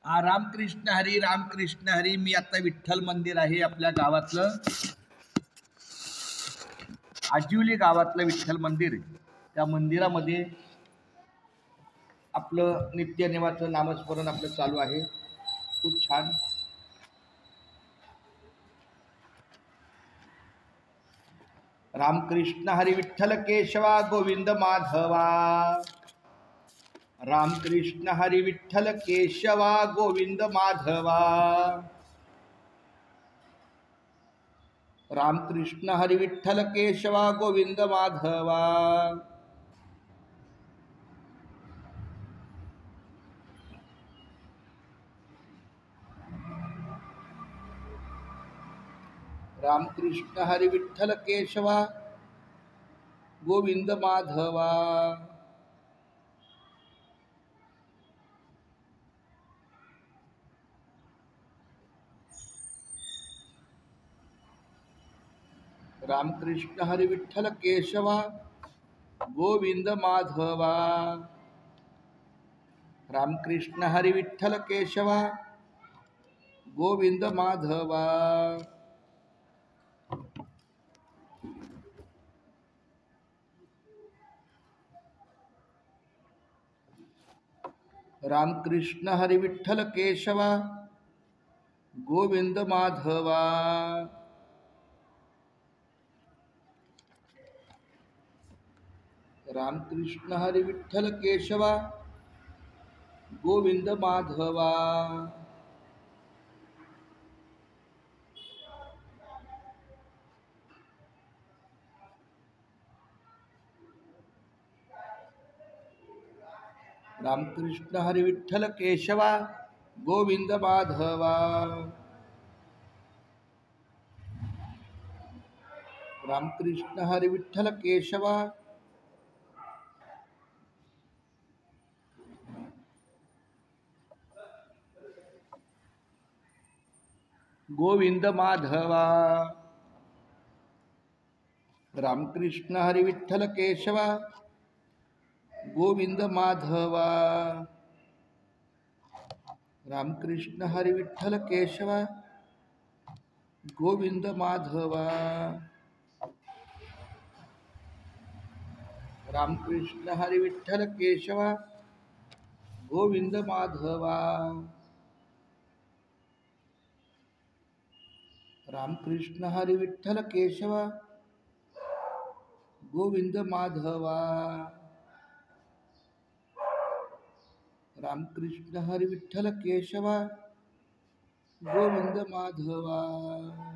रामकृष्ण हरी. मी आता विठ्ठल मंदिर आहे आपल्या गावातलं, आजिवली गावातलं विठ्ठल मंदिर. त्या मंदिरामध्ये आपलं नित्यनेमाचं नामस्मरण आपलं चालू आहे. खूप छान. रामकृष्ण हरी विठ्ठल केशवा गोविंद माधवा. रामकृष्ण हरी विठ्ठल केशवा गोविंद माधवा. रामकृष्ण हरी विठ्ठल केशवा गोविंद माधवा. रामकृष्ण हरी विठ्ठल केशवा गोविंद माधवा. रामकृष्ण हरी विठ्ठल केशवा गोविंद माधवा. रामकृष्ण हरी विठ्ठल केशवा गोविंद माधवा. रामकृष्ण हरी विठ्ठल केशवा गोविंद माधवा. रामकृष्ण हरी विठ्ठल केशवा गोविंद माधवा. रामकृष्ण हरी विठ्ठल केशवा गोविंद माधवा. रामकृष्ण हरी विठ्ठल केशवा गोविंद माधवा. रामकृष्ण हरी विठ्ठल केशवा गोविंद माधवा. रामकृष्ण हरी विठ्ठल केशवा गोविंद माधवा. रामकृष्ण हरी विठ्ठल केशवा गोविंद माधवा. रामकृष्ण हरी विठ्ठल केशवा गोविंद माधवा. रामकृष्ण हरी विठ्ठल केशवा गोविंद माधवा.